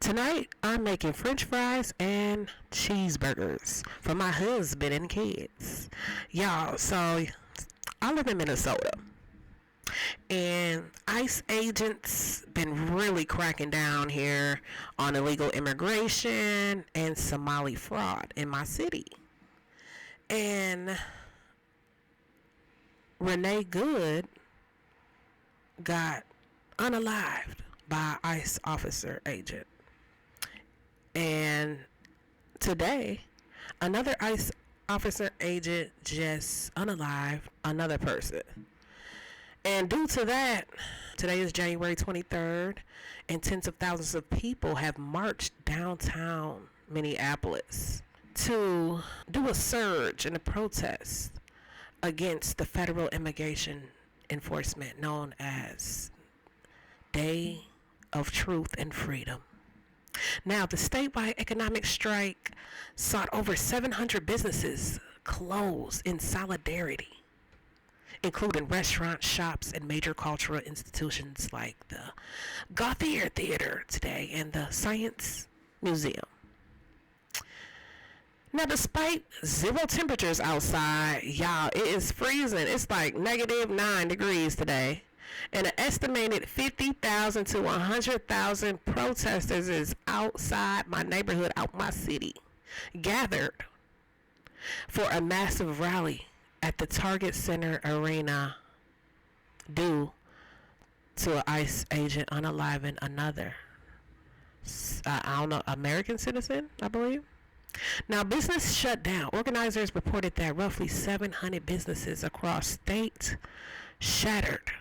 Tonight, I'm making french fries and cheeseburgers for my husband and kids. Y'all, so I live in Minnesota. And ICE agents been really cracking down here on illegal immigration and Somali fraud in my city. And Renée Good got unalived by ICE officer agent. And today, another ICE officer agent just unalived another person. And due to that, today is January 23rd, and tens of thousands of people have marched downtown Minneapolis to do a surge and a protest against the federal immigration enforcement known as Day of Truth and Freedom. Now, the statewide economic strike sought over 700 businesses closed in solidarity, including restaurants, shops, and major cultural institutions like the Gauthier Theater today and the Science Museum. Now, despite zero temperatures outside, y'all, it is freezing. It's like -9 degrees today. And an estimated 50,000 to 100,000 protesters is outside my neighborhood, out my city, gathered for a massive rally at the Target Center Arena due to an ICE agent unaliving another, American citizen, I believe. Now, business shut down. Organizers reported that roughly 700 businesses across state shattered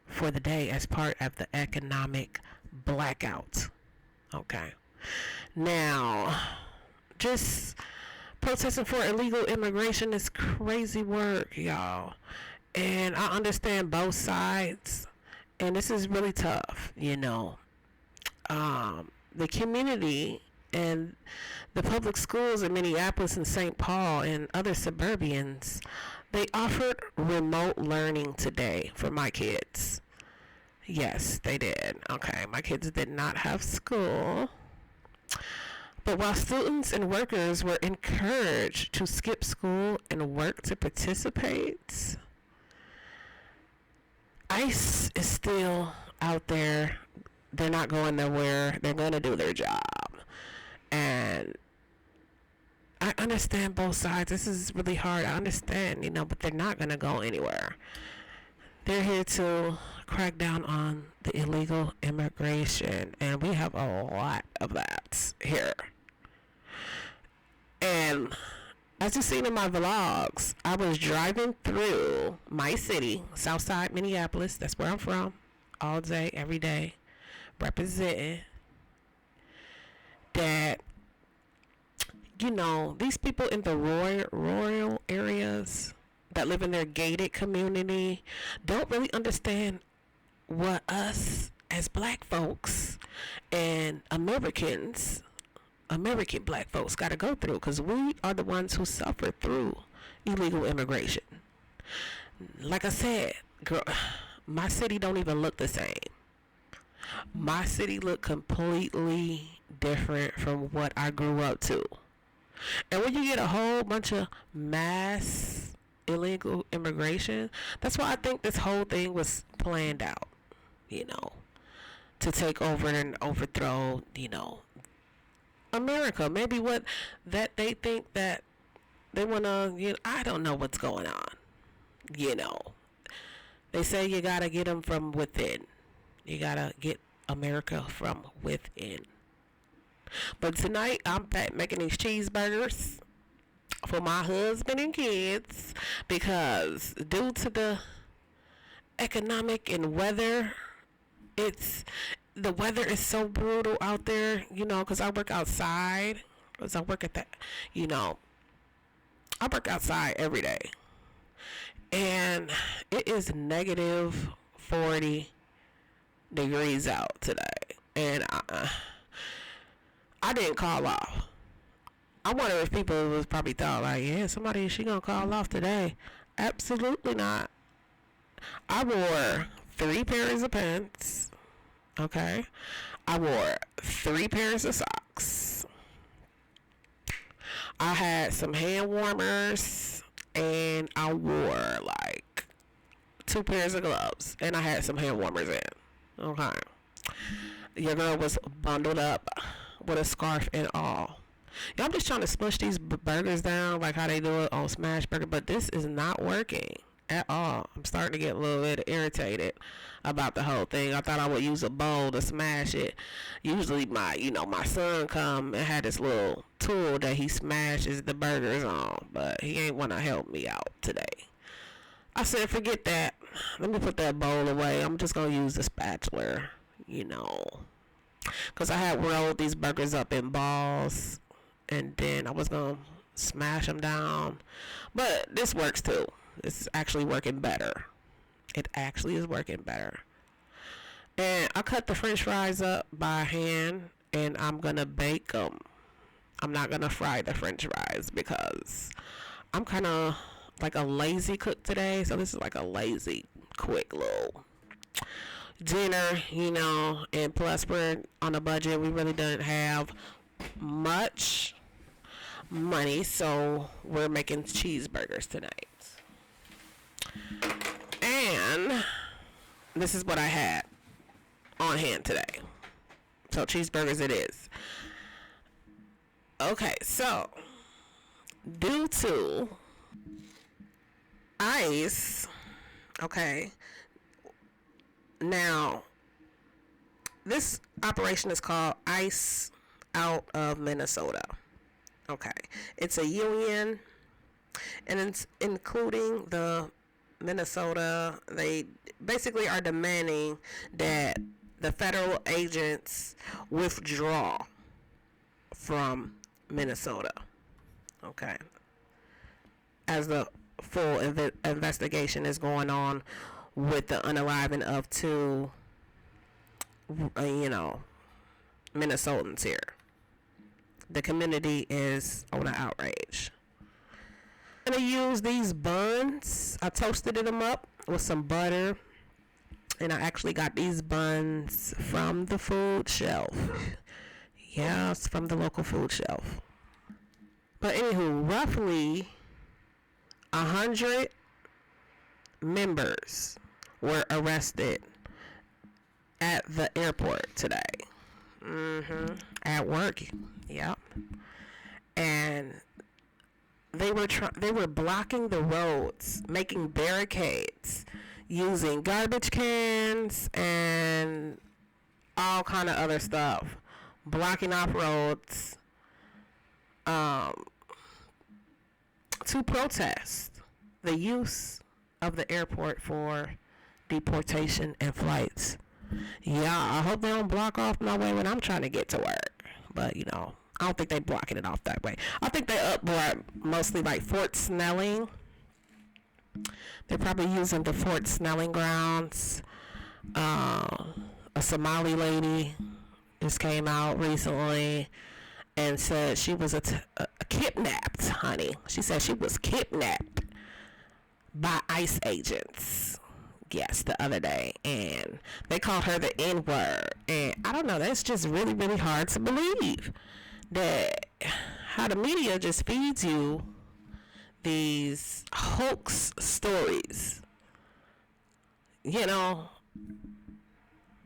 for the day as part of the economic blackout. Okay. Now, just protesting for illegal immigration is crazy work, y'all. And I understand both sides. And this is really tough, you know. The community and the public schools in Minneapolis and St. Paul and other suburbians, they offered remote learning today for my kids. Yes, they did. Okay, my kids did not have school. But while students and workers were encouraged to skip school and work to participate, ICE is still out there. They're not going nowhere. They're going to do their job. And I understand both sides. This is really hard. I understand, but they're not going to go anywhere. They're here to crack down on the illegal immigration. And we have a lot of that here. And as you've seen in my vlogs, I was driving through my city, Southside Minneapolis. That's where I'm from. All day, every day. Representing that, these people in the rural areas that live in their gated community don't really understand what us as black folks and American black folks got to go through, because we are the ones who suffer through illegal immigration. Like I said, girl, my city don't even look the same. My city looked completely different from what I grew up to. And when you get a whole bunch of mass illegal immigration, that's why I think this whole thing was planned out, to take over and overthrow, America. Maybe what that they think that they want to, I don't know what's going on. They say you got to get them from within. You got to get America from within. But tonight, I'm making these cheeseburgers for my husband and kids, because due to the economic and weather, the weather is so brutal out there, because I work outside. Because I work at that, I work outside every day. And it is -40 degrees out today, and I didn't call off. I wonder if people was probably thought like, yeah, she gonna call off today. Absolutely not. I wore 3 pairs of pants. Okay, I wore 3 pairs of socks. I had some hand warmers, and I wore like 2 pairs of gloves, and I had some hand warmers in. Okay. Your girl was bundled up with a scarf and all. Yeah, I'm just trying to smush these burgers down like how they do it on Smash Burger, but this is not working at all. I'm starting to get a little bit irritated about the whole thing. I thought I would use a bowl to smash it. Usually my son come and had this little tool that he smashes the burgers on, but he ain't want to help me out today. I said, forget that. Let me put that bowl away. I'm just going to use the spatula, because I had rolled these burgers up in balls, and then I was going to smash them down. But this works too. This is actually working better. It actually is working better. And I cut the french fries up by hand, and I'm going to bake them. I'm not going to fry the french fries because I'm kind of like a lazy cook today. So this is like a lazy, quick little dinner, and plus we're on a budget. We really didn't have much money, so we're making cheeseburgers tonight. And this is what I had on hand today. So cheeseburgers it is. Okay, so due to ice, okay, now this operation is called Ice Out of Minnesota. Okay, it's a union, and it's including the Minnesota. They basically are demanding that the federal agents withdraw from Minnesota. Okay, as the full investigation is going on with the unaliving of 2 Minnesotans here. The community is on an outrage. I'm going to use these buns. I toasted them up with some butter, and I actually got these buns from the food shelf. Yes, from the local food shelf. But anywho, roughly 100 members were arrested at the airport today. At work. Yep. And they were blocking the roads, making barricades, using garbage cans and all kind of other stuff, blocking off roads to protest the use of the airport for deportation and flights. Yeah, I hope they don't block off my way when I'm trying to get to work. But, I don't think they're blocking it off that way. I think they upboard mostly like Fort Snelling. They're probably using the Fort Snelling grounds. A Somali lady just came out recently and said she was kidnapped, honey. She said she was kidnapped by ICE agents. Yes, the other day, and they called her the N-word, and I don't know, that's just really, really hard to believe that how the media just feeds you these hoax stories.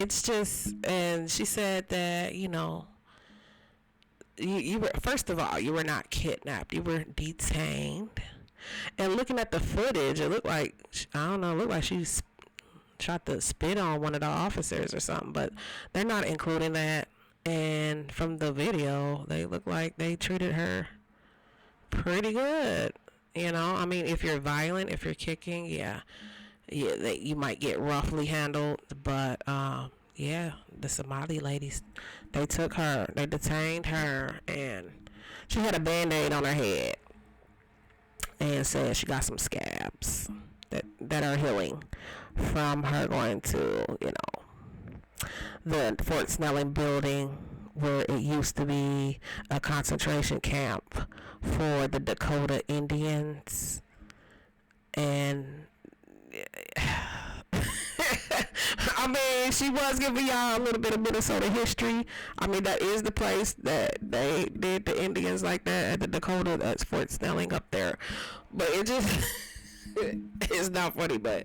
It's just, and she said that, you were, first of all, you were not kidnapped, you were detained. And looking at the footage, it looked like, she tried to spit on one of the officers or something, but they're not including that. And from the video, they look like they treated her pretty good. If you're violent, if you're kicking, you might get roughly handled, but the Somali ladies, they detained her, and she had a Band-Aid on her head and said she got some scabs that are healing from her going to, the Fort Snelling building where it used to be a concentration camp for the Dakota Indians. And I mean, she was giving y'all a little bit of Minnesota history. I mean, that is the place that they did the Indians like that at the Dakota. That's Fort Snelling up there. But it just, it's not funny, but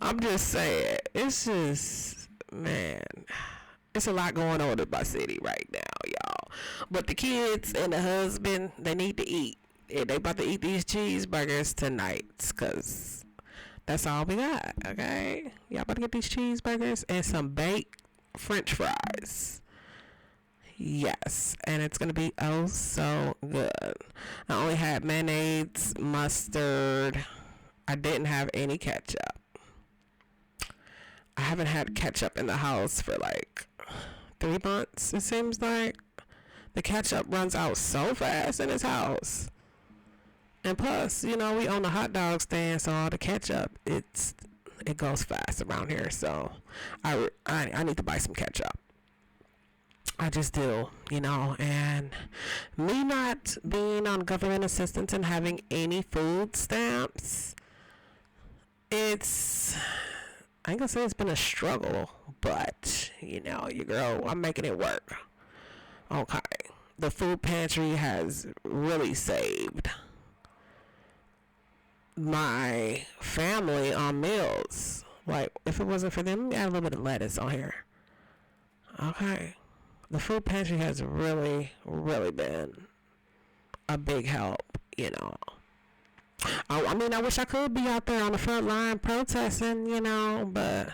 I'm just saying, it's just, man, it's a lot going on in my city right now, y'all. But the kids and the husband, they need to eat. And they about to eat these cheeseburgers tonight, because that's all we got, okay? Y'all about to get these cheeseburgers and some baked French fries. Yes, and it's going to be oh so good. I only had mayonnaise, mustard. I didn't have any ketchup. I haven't had ketchup in the house for like 3 months, it seems like. The ketchup runs out so fast in this house. And plus, you know, we own a hot dog stand, so all the ketchup, it goes fast around here. So I need to buy some ketchup. I just do, you know. And me not being on government assistance and having any food stamps, I ain't gonna say it's been a struggle, but, you know, your girl, I'm making it work. Okay. The food pantry has really saved my family on meals. Like, if it wasn't for them, add a little bit of lettuce on here. Okay. The food pantry has really, really been a big help, you know. I mean, I wish I could be out there on the front line protesting, you know, but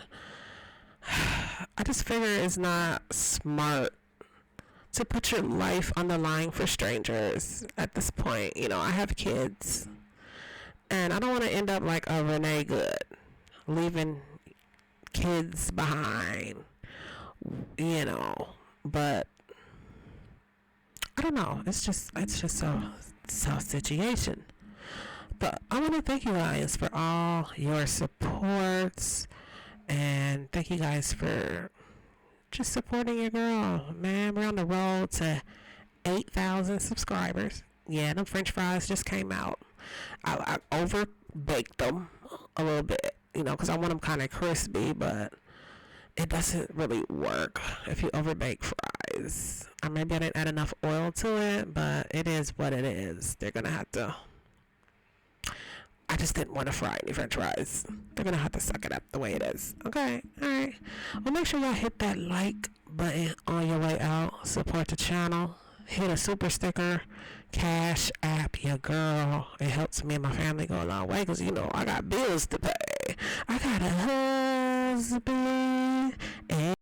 I just figure it's not smart to put your life on the line for strangers at this point. You know, I have kids, and I don't want to end up like a Renée Good, leaving kids behind, you know. But I don't know. It's just so situation. But I want to thank you guys for all your supports, and thank you guys for just supporting your girl, man. We're on the road to 8,000 subscribers. Yeah, them French fries just came out. I over baked them a little bit, you know, because I want them kind of crispy, but it doesn't really work if you over bake fries. Or maybe I didn't add enough oil to it, but it is what it is. They're gonna have to. I just didn't want to fry any French fries. They're gonna have to suck it up the way it is. Okay, alright. Well, make sure y'all hit that like button on your way out. Support the channel. Hit a super sticker. Cash app your girl. It helps me and my family go a long way, because, you know, I got bills to pay. I got a husband. And